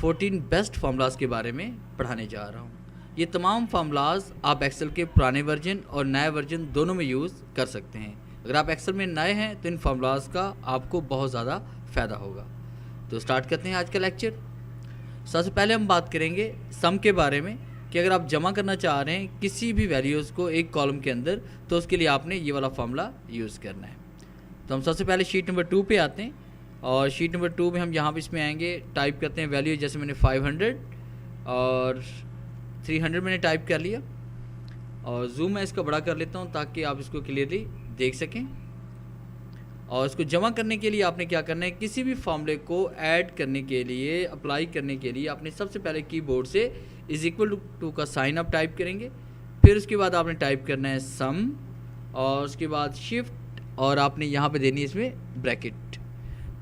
14 best formulas के बारे में पढ़ाने जा रहा हूँ। ये तमाम फार्मूलाज आप एक्सेल के पुराने वर्जन और नए वर्जन दोनों में यूज़ कर सकते हैं। अगर आप एक्सेल में नए हैं तो इन फार्मूलाज का आपको बहुत ज़्यादा फ़ायदा होगा। तो स्टार्ट करते हैं आज का लेक्चर। सबसे पहले हम बात करेंगे सम के बारे में कि अगर आप जमा करना चाह रहे हैं किसी भी वैल्यूज़ को एक कॉलम के अंदर, तो उसके लिए आपने ये वाला फार्मूला यूज़ करना है। तो हम सबसे पहले शीट नंबर 2 पे आते हैं और शीट नंबर 2 में हम यहाँ पे इसमें आएंगे, टाइप करते हैं वैल्यू, जैसे मैंने 500 और 300 मैंने टाइप कर लिया और जूम मैं इसका बड़ा कर लेता हूँ ताकि आप इसको क्लियरली देख सकें। और इसको जमा करने के लिए आपने क्या करना है, किसी भी फॉर्मूले को ऐड करने के लिए, अप्लाई करने के लिए आपने सबसे पहले कीबोर्ड से इज इक्वल टू का साइन आप टाइप करेंगे। फिर उसके बाद आपने टाइप करना है सम और उसके बाद शिफ्ट और आपने यहाँ पे देनी है इसमें ब्रैकेट।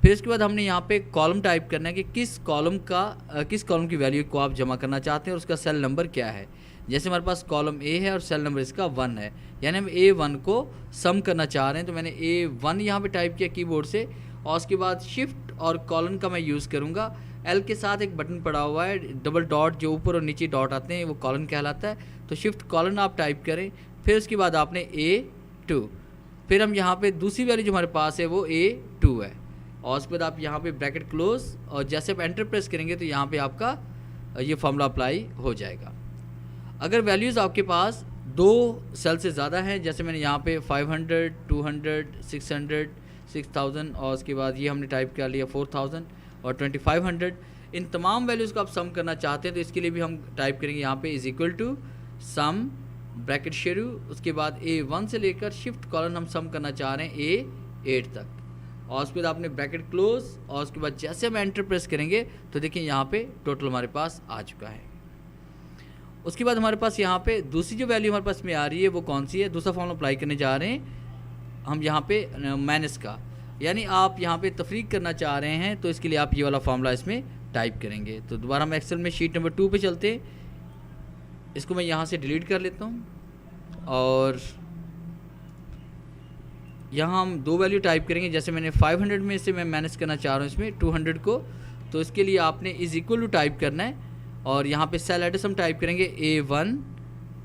फिर उसके बाद हमने यहाँ पे कॉलम टाइप करना है कि किस कॉलम की वैल्यू को आप जमा करना चाहते हैं और उसका सेल नंबर क्या है। जैसे हमारे पास कॉलम ए है और सेल नंबर इसका 1 है, यानी हम A1 को सम करना चाह रहे हैं। तो मैंने A1 यहाँ पे टाइप किया कीबोर्ड से और उसके बाद शिफ्ट और कॉलन का मैं यूज़ करूँगा। L के साथ एक बटन पड़ा हुआ है, डबल डॉट जो ऊपर और नीचे डॉट आते हैं वो कॉलन कहलाता है। तो शिफ्ट कॉलन आप टाइप करें। फिर उसके बाद आपने A2, फिर हम यहाँ पे दूसरी वैल्यू जो हमारे पास है वो A2 है और उसके बाद आप यहाँ पे ब्रैकेट क्लोज और जैसे आप एंटर प्रेस करेंगे तो यहाँ पे आपका ये फॉर्मूला अप्लाई हो जाएगा। अगर वैल्यूज़ आपके पास 2 सेल से ज़्यादा हैं, जैसे मैंने यहाँ पे 500, 200, 600, 6000 और उसके बाद ये हमने टाइप कर लिया 4000 और 2500, इन तमाम वैल्यूज़ को आप सम करना चाहते हैं तो इसके लिए भी हम टाइप करेंगे यहाँ पे is equal to sum bracket शुरू, उसके बाद A1 से लेकर शिफ्ट कॉलन हम सम करना चाह रहे हैं A8 तक और उसके बाद आपने ब्रैकेट क्लोज और उसके बाद जैसे हम एंटर प्रेस करेंगे तो देखिए यहाँ पे टोटल हमारे पास आ चुका है। उसके बाद हमारे पास यहाँ पे दूसरी जो वैल्यू हमारे पास में आ रही है वो कौन सी है, दूसरा फॉर्मूला अप्लाई करने जा रहे हैं हम यहाँ पे माइनस का, यानी आप यहाँ पे तफरीक करना चाह रहे हैं तो इसके लिए आप ये वाला फार्मूला इसमें टाइप करेंगे। तो दोबारा हम एक्सेल में शीट नंबर 2 पे चलते हैं, इसको मैं यहाँ से डिलीट कर लेता हूँ और यहाँ हम 2 वैल्यू टाइप करेंगे। जैसे मैंने 500 में से मैं मैनेज करना चाह रहा हूँ इसमें 200 को, तो इसके लिए आपने इज इक्वल टू टाइप करना है और यहाँ पे सेल एड्रेस हम टाइप करेंगे A1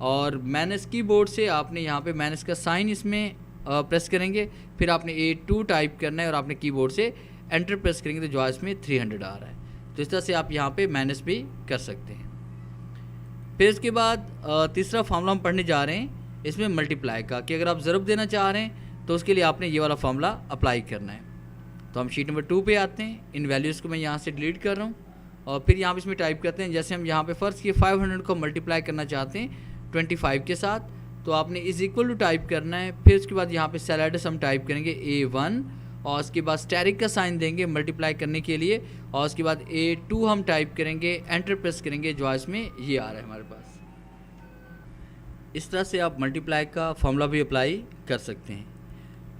और मैनेज कीबोर्ड से आपने यहाँ पे मैनेज का साइन इसमें प्रेस करेंगे। फिर आपने A2 टाइप करना है और आपने कीबोर्ड से एंटर प्रेस करेंगे तो जो इसमें 300 आ रहा है। तो इस तरह से आप यहाँ पे मैनेज भी कर सकते हैं। फिर इसके बाद तीसरा फार्मूला हम पढ़ने जा रहे हैं इसमें मल्टीप्लाई का, कि अगर आप ज़रब देना चाह रहे हैं तो उसके लिए आपने ये वाला फार्मूला अप्लाई करना है। तो हम शीट नंबर 2 पे आते हैं, इन वैल्यूज़ को मैं यहाँ से डिलीट कर रहा हूँ और फिर यहाँ पे इसमें टाइप करते हैं, जैसे हम यहाँ पे फ़र्ज़ किए 500 को मल्टीप्लाई करना चाहते हैं 25 के साथ, तो आपने इज इक्वल टू टाइप करना है। फिर उसके बाद यहाँ पे सेल एड्रेस हम टाइप करेंगे A1 और उसके बाद स्टेरिक का साइन देंगे मल्टीप्लाई करने के लिए और उसके बाद A2 हम टाइप करेंगे, एंटर प्रेस करेंगे, जो इसमें ये आ रहा है हमारे पास। इस तरह से आप मल्टीप्लाई का फॉर्मूला भी अप्लाई कर सकते हैं।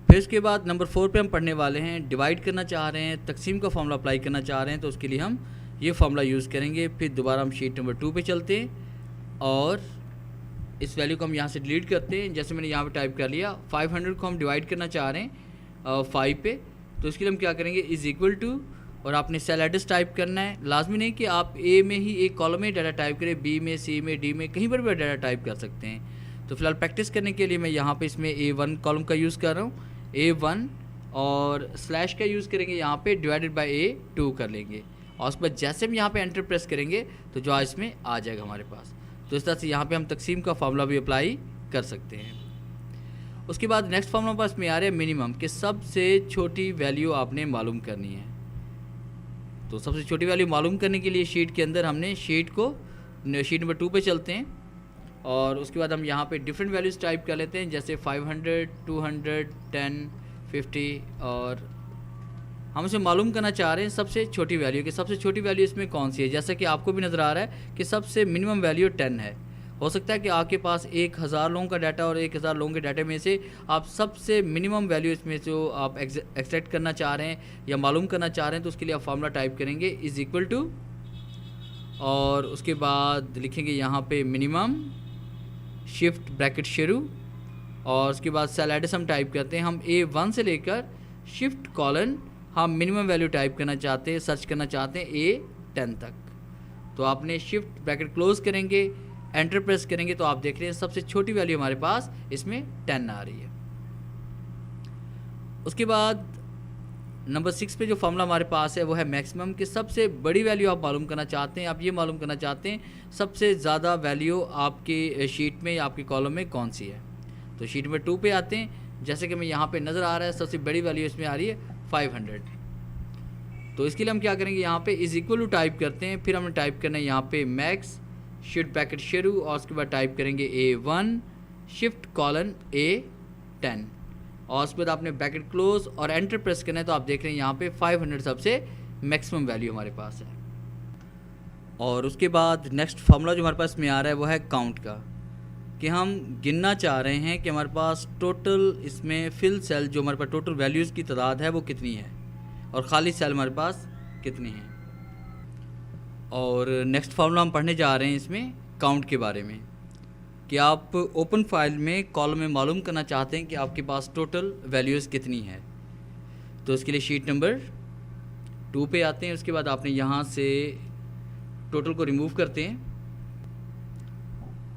फिर उसके बाद नंबर 4 पे हम पढ़ने वाले हैं, डिवाइड करना चाह रहे हैं, तकसीम का फॉर्मूला अप्लाई करना चाह रहे हैं तो उसके लिए हम ये फार्मूला यूज़ करेंगे। फिर दोबारा हम शीट नंबर 2 पे चलते हैं और इस वैल्यू को हम यहाँ से डिलीट करते हैं। जैसे मैंने यहाँ पे टाइप कर लिया 500 को हम डिवाइड करना चाह रहे हैं 5 पे, तो इसके लिए हम क्या करेंगे इज इक्वल टू और आपने सेल एड्रेस टाइप करना है। लाजमी नहीं कि आप A में ही एक कॉलम में डाटा टाइप करें, B में, C में, D में, कहीं पर भी डाटा टाइप कर सकते हैं। तो फिलहाल प्रैक्टिस करने के लिए मैं यहाँ पे इसमें A1 कॉलम का यूज़ कर रहा हूँ, A1 और स्लैश का यूज़ करेंगे, यहाँ पे डिवाइडेड बाय A2 कर लेंगे और उसके बाद जैसे हम यहाँ पे एंटर प्रेस करेंगे तो जो इसमें आ जाएगा हमारे पास। तो इस तरह से यहाँ पे हम तकसीम का फार्मूला भी अप्लाई कर सकते हैं। उसके बाद नेक्स्ट फार्मूला पास में आ रहा है मिनिमम, कि सबसे छोटी वैल्यू आपने मालूम करनी है। तो सबसे छोटी वैल्यू मालूम करने के लिए शीट के अंदर हमने शीट नंबर 2 पे चलते हैं और उसके बाद हम यहाँ पे डिफरेंट वैल्यूज़ टाइप कर लेते हैं, जैसे 500, 200, 10, 50 और हम इसे मालूम करना चाह रहे हैं सबसे छोटी वैल्यू, कि सबसे छोटी वैल्यू इसमें कौन सी है। जैसा कि आपको भी नज़र आ रहा है कि सबसे मिनिमम वैल्यू 10 है। हो सकता है कि आपके पास 1000 लोगों का डाटा और 1000 लोगों के डाटे में से आप सबसे मिनिमम वैल्यू इसमें जो आप एक्सट्रैक्ट करना चाह रहे हैं या मालूम करना चाह रहे हैं, तो उसके लिए आप फार्मूला टाइप करेंगे इज इक्वल टू और उसके बाद लिखेंगे यहाँ पे मिनिमम, शिफ्ट ब्रैकेट शुरू और उसके बाद सेल एड्रेस हम टाइप करते हैं। हम A1 से लेकर शिफ्ट कॉलन हम मिनिमम वैल्यू टाइप करना चाहते हैं, सर्च करना चाहते हैं A10 तक। तो आपने शिफ्ट ब्रैकेट क्लोज करेंगे, एंटर प्रेस करेंगे तो आप देख रहे हैं सबसे छोटी वैल्यू हमारे पास इसमें 10 आ रही है। उसके बाद नंबर 6 पे जो फॉर्मूला हमारे पास है वो है मैक्सिमम, कि सबसे बड़ी वैल्यू आप मालूम करना चाहते हैं, आप ये मालूम करना चाहते हैं सबसे ज़्यादा वैल्यू आपकी शीट में या आपके कॉलम में कौन सी है। तो शीट नंबर 2 पे आते हैं, जैसे कि हमें यहाँ पे नज़र आ रहा है सबसे बड़ी वैल्यू इसमें आ रही है 500। तो इसके लिए हम क्या करेंगे, यहाँ पे इज इक्वल टू टाइप करते हैं, फिर हमने टाइप करना है यहाँ पे मैक्स शिफ्ट ब्रैकेट शुरू और उसके बाद टाइप करेंगे A1 शिफ्ट कॉलन A10 और उसके बाद आपने ब्रैकेट क्लोज और एंटर प्रेस करना है। तो आप देख रहे हैं यहाँ पे 500 सबसे मैक्सिमम वैल्यू हमारे पास है। और उसके बाद नेक्स्ट फार्मूला जो हमारे पास में आ रहा है वो है काउंट का, कि हम गिनना चाह रहे हैं कि हमारे पास टोटल इसमें फिल सेल जो हमारे पास टोटल वैल्यूज़ की तादाद है वो कितनी है और ख़ाली सेल हमारे पास कितनी है। और नेक्स्ट फार्मूला हम पढ़ने जा रहे हैं इसमें काउंट के बारे में, कि आप ओपन फाइल में कॉलम में मालूम करना चाहते हैं कि आपके पास टोटल वैल्यूज़ कितनी है। तो इसके लिए शीट नंबर 2 पे आते हैं, उसके बाद आपने यहाँ से टोटल को रिमूव करते हैं।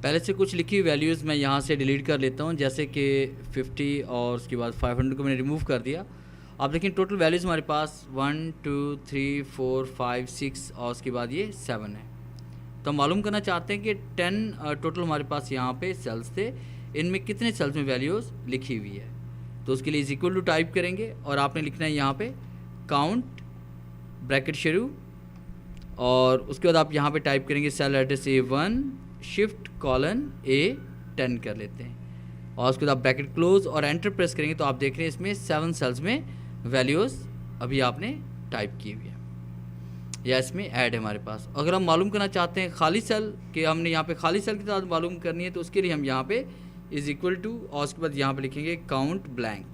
पहले से कुछ लिखी हुई वैल्यूज़ मैं यहाँ से डिलीट कर लेता हूँ, जैसे कि 50 और उसके बाद 500 को मैंने रिमूव कर दिया। आप देखें टोटल वैल्यूज़ हमारे पास 1 2 3 4 5 6 और उसके बाद ये 7 है। तो हम मालूम करना चाहते हैं कि 10 टोटल हमारे पास यहाँ पे सेल्स थे, इनमें कितने सेल्स में वैल्यूज़ लिखी हुई है। तो उसके लिए इज इक्वल टू टाइप करेंगे और आपने लिखना है यहाँ पे काउंट ब्रैकेट शुरू और उसके बाद आप यहाँ पे टाइप करेंगे cell address A1 shift colon A10 कर लेते हैं और उसके बाद आप ब्रैकेट क्लोज और एंटर प्रेस करेंगे तो आप देख रहे हैं इसमें 7 सेल्स में वैल्यूज़ अभी आपने टाइप की हुई है या इसमें ऐड है हमारे पास। अगर हम मालूम करना चाहते हैं खाली सेल कि हमने यहाँ पे खाली सेल की तादाद मालूम करनी है, तो उसके लिए हम यहाँ पे इज इक्वल टू और उसके बाद यहाँ पे लिखेंगे काउंट ब्लैंक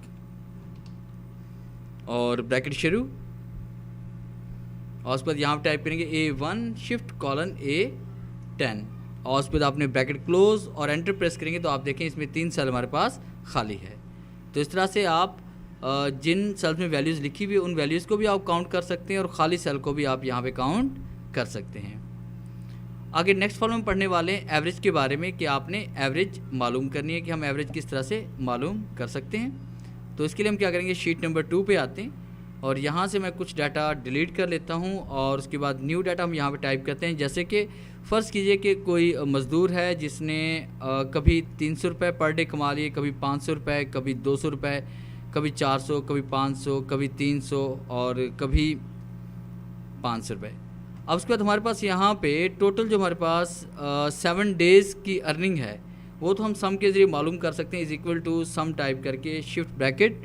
और ब्रैकेट शुरू और उसके बाद यहाँ पे टाइप करेंगे A1 शिफ्ट कॉलन A10 और उसके बाद आपने ब्रैकेट क्लोज और एंटर प्रेस करेंगे तो आप देखें इसमें 3 सेल हमारे पास खाली है। तो इस तरह से आप जिन सेल्स में वैल्यूज़ लिखी हुई उन वैल्यूज़ को भी आप काउंट कर सकते हैं और ख़ाली सेल को भी आप यहाँ पे काउंट कर सकते हैं। आगे नेक्स्ट फॉर्म में पढ़ने वाले हैं एवरेज के बारे में, कि आपने एवरेज मालूम करनी है कि हम एवरेज किस तरह से मालूम कर सकते हैं। तो इसके लिए हम क्या करेंगे, शीट नंबर 2 पे आते हैं और यहाँ से मैं कुछ डाटा डिलीट कर लेता हूँ और उसके बाद न्यू डाटा हम यहाँ पर टाइप करते हैं। जैसे कि फ़र्ज़ कीजिए कि कोई मज़दूर है जिसने कभी 300 रुपये पर डे कमा लिए, कभी 500 रुपये, कभी 200 रुपये, कभी 400, कभी 500, कभी 300 और कभी 500 रुपये। अब उसके बाद हमारे पास यहाँ पे टोटल जो हमारे पास 7 डेज़ की अर्निंग है वो तो हम सम के ज़रिए मालूम कर सकते हैं, is equal to sum type करके शिफ्ट ब्रैकेट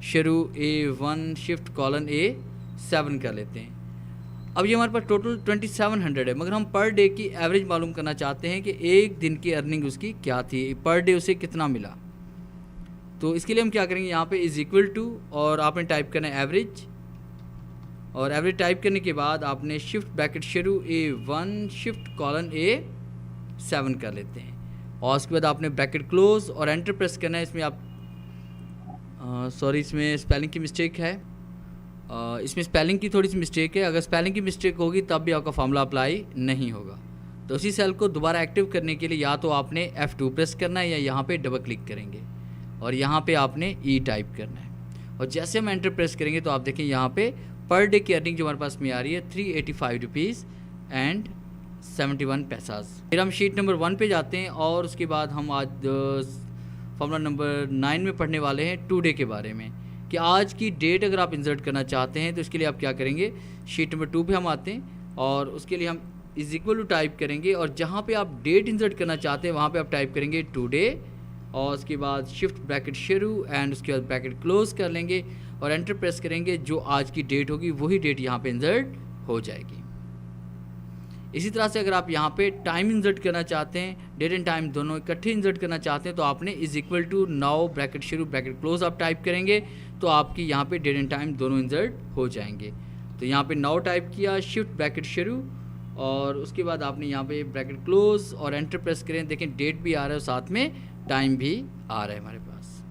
शुरू A1 शिफ्ट कॉलन A7 कर लेते हैं। अब ये हमारे पास टोटल 2700 है, मगर हम पर डे की एवरेज मालूम करना चाहते हैं कि एक दिन की अर्निंग उसकी क्या थी, पर डे उसे कितना मिला। तो इसके लिए हम क्या करेंगे, यहाँ पे इज इक्वल टू और आपने टाइप करना है एवरेज और एवरेज टाइप करने के बाद आपने शिफ्ट ब्रैकेट शुरू A1 शिफ्ट कॉलन A7 कर लेते हैं और उसके बाद आपने ब्रैकेट क्लोज और एंटर प्रेस करना है। इसमें आप सॉरी इसमें स्पेलिंग की मिस्टेक है, इसमें स्पेलिंग की थोड़ी सी मिस्टेक है। अगर स्पेलिंग की मिस्टेक होगी तब भी आपका फॉर्मूला अप्लाई नहीं होगा। तो उसी सेल को दोबारा एक्टिव करने के लिए या तो आपने F2 प्रेस करना है या यहाँ पे डबल क्लिक करेंगे और यहाँ पे आपने E टाइप करना है और जैसे हम एंटर प्रेस करेंगे तो आप देखें यहाँ पे पर डे की अर्निंग जो हमारे पास में आ रही है 385 रुपीज़ एंड 71 पैसाज। फिर हम शीट नंबर 1 पे जाते हैं और उसके बाद हम आज फॉर्मूला नंबर 9 में पढ़ने वाले हैं टू डे के बारे में, कि आज की डेट अगर आप इंसर्ट करना चाहते हैं तो इसके लिए आप क्या करेंगे, शीट नंबर 2 पे हम आते हैं और उसके लिए हम इज इक्वल टू टाइप करेंगे और जहाँ पे आप डेट इंसर्ट करना चाहते हैं वहाँ पे आप टाइप करेंगे टू डे और उसके बाद शिफ्ट ब्रैकेट शुरू एंड उसके बाद ब्रैकेट क्लोज कर लेंगे और एंटर प्रेस करेंगे। जो आज की डेट होगी वही डेट यहाँ पे इंसर्ट हो जाएगी। इसी तरह से अगर आप यहाँ पे टाइम इंसर्ट करना चाहते हैं, डेट एंड टाइम दोनों इकट्ठे इंसर्ट करना चाहते हैं तो आपने is equal to now bracket शुरू ब्रैकेट क्लोज आप टाइप करेंगे तो आपकी यहाँ पे डेट एंड टाइम दोनों इंसर्ट हो जाएंगे। तो यहाँ पे नाउ टाइप किया, शिफ्ट ब्रैकेट शुरू और उसके बाद आपने यहाँ पे ब्रैकेट क्लोज और एंटर प्रेस करें। देखें डेट भी आ रहा है और साथ में टाइम भी आ रहा है हमारे पास।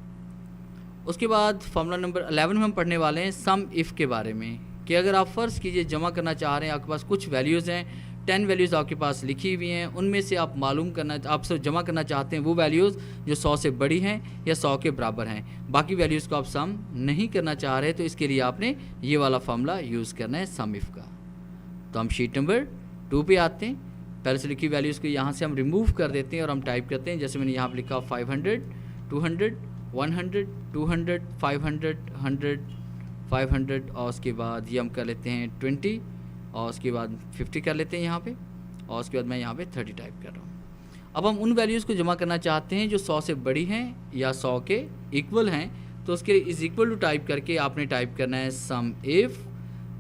उसके बाद फॉर्मूला नंबर 11 में हम पढ़ने वाले हैं सम इफ़ के बारे में, कि अगर आप फ़र्ज़ कीजिए जमा करना चाह रहे हैं, आपके पास कुछ वैल्यूज़ हैं 10 वैल्यूज़ आपके पास लिखी हुई हैं, उनमें से आप मालूम करना, आप सब जमा करना चाहते हैं वो वैल्यूज़ जो 100 से बड़ी हैं या 100 के बराबर हैं। बाकी वैल्यूज़ को आप सम नहीं करना चाह रहे, तो इसके लिए आपने ये वाला फार्मूला यूज़ करना है सम इफ का। तो हम शीट नंबर 2 पे आते हैं। पहले से लिखी वैल्यूज़ को यहाँ से हम रिमूव कर देते हैं और हम टाइप करते हैं, जैसे मैंने यहाँ पर लिखा 500, 200, 100, 200, 500, 100, 500 और उसके बाद ये हम कर लेते हैं 20 और उसके बाद 50 कर लेते हैं यहाँ पे, और उसके बाद मैं यहाँ पे 30 टाइप कर रहा हूँ। अब हम उन वैल्यूज़ को जमा करना चाहते हैं जो 100 से बड़ी हैं या 100 के इक्वल हैं, तो उसके लिए इज़ इक्वल टू टाइप करके आपने टाइप करना है सम इफ़,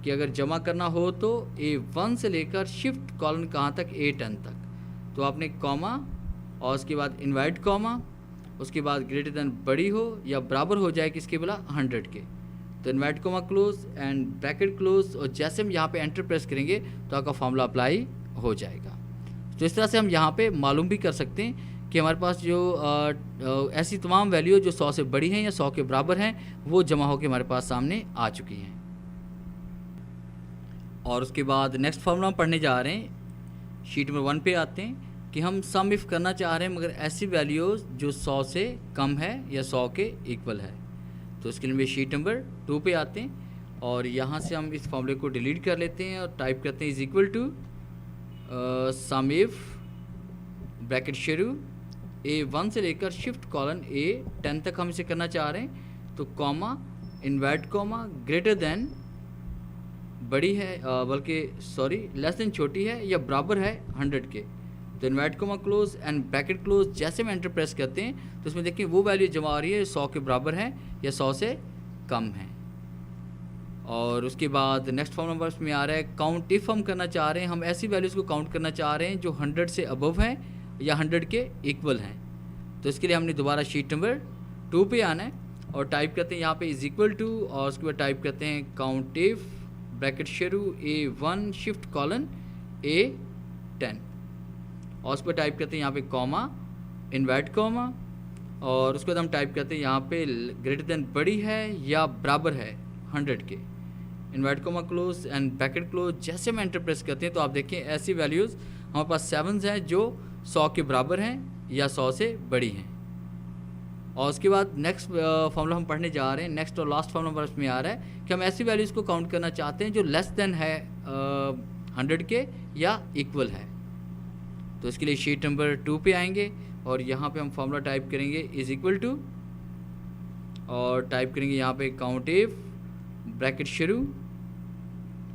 कि अगर जमा करना हो तो A1 से लेकर शिफ्ट कॉलन कहाँ तक, A10 तक। तो आपने कॉमा और उसके बाद इनवर्ट कॉमा, उसके बाद ग्रेटर देन बड़ी हो या बराबर हो जाए किसके बोला 100 के, तो invert comma close and bracket close, और जैसे हम यहाँ पे एंटर प्रेस करेंगे तो आपका फॉर्मूला अप्लाई हो जाएगा। तो इस तरह से हम यहाँ पे मालूम भी कर सकते हैं कि हमारे पास जो ऐसी तमाम वैल्यू जो 100 से बड़ी हैं या 100 के बराबर हैं वो जमा होकर हमारे पास सामने आ चुकी हैं। और उसके बाद नेक्स्ट फार्मूला हम पढ़ने जा रहे हैं, शीट नंबर 1 पे आते हैं कि हम सम इफ़ करना चाह रहे हैं मगर ऐसी वैल्यूज़ जो 100 से कम है या 100 के इक्वल है। तो इसके लिए शीट नंबर 2 पे आते हैं और यहाँ से हम इस फॉर्मूले को डिलीट कर लेते हैं और टाइप करते हैं is equal to sum if bracket शुरू A1 से लेकर शिफ्ट कॉलन A10 तक हम इसे करना चाह रहे हैं, तो comma invert comma greater than बड़ी है बल्कि सॉरी लेस देन छोटी है या बराबर है 100 के, तो invert comma close and bracket close. जैसे हम एंटर प्रेस करते हैं तो इसमें देखिए वो वैल्यू जमा आ रही है 100 के बराबर है या 100 से कम है। और उसके बाद नेक्स्ट फॉर्म नंबर में आ रहा है काउंट इफ़ हम करना चाह रहे हैं, हम ऐसी वैल्यूज़ को काउंट करना चाह रहे हैं जो 100 से अबव हैं या 100 के इक्वल हैं। तो इसके लिए हमने दोबारा शीट नंबर 2 पे आना है और टाइप करते हैं यहाँ पे इज़ इक्वल टू, और उसके बाद टाइप करते हैं काउंट इफ़ ब्रैकेट शुरू A1 शिफ्ट कॉलन A10, और उस पर टाइप करते हैं यहाँ पे कॉमा इनवर्ट कॉमा, और उसके बाद हम टाइप करते हैं यहाँ पे ग्रेटर देन बड़ी है या बराबर है 100 के, invert comma close and bracket close. जैसे हम एंटर प्रेस करते हैं तो आप देखें ऐसी वैल्यूज़ हमारे पास 7 हैं जो 100 के बराबर हैं या 100 से बड़ी हैं। और उसके बाद नेक्स्ट फॉर्मूला हम पढ़ने जा रहे हैं, नेक्स्ट और लास्ट फॉर्मूला नंबर में आ रहा है कि हम ऐसी वैल्यूज़ को काउंट करना चाहते हैं जो लेस देन है 100 के या इक्वल है। तो इसके लिए शीट नंबर 2 पे आएंगे और यहाँ पे हम फॉर्मूला टाइप करेंगे इज़ इक्वल टू, और टाइप करेंगे यहाँ पे काउंट इफ ब्रैकेट शुरू,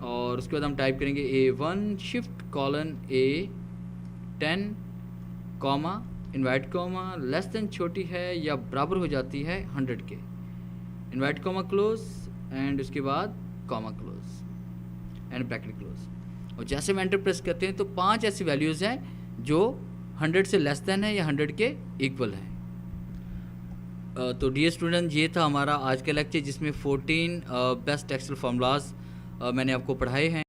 और उसके बाद हम टाइप करेंगे A1 shift colon A10 comma invert comma less than छोटी है या बराबर हो जाती है 100 के, इनवर्ट कॉमा क्लोज एंड उसके बाद comma close and bracket close. और जैसे हम एंटर प्रेस करते हैं तो 5 ऐसी वैल्यूज़ हैं जो 100 से लेस देन है या 100 के इक्वल है। तो डियर स्टूडेंट, ये था हमारा आज का लेक्चर जिसमें 14 बेस्ट एक्सेल फार्मूलाज मैंने आपको पढ़ाए हैं।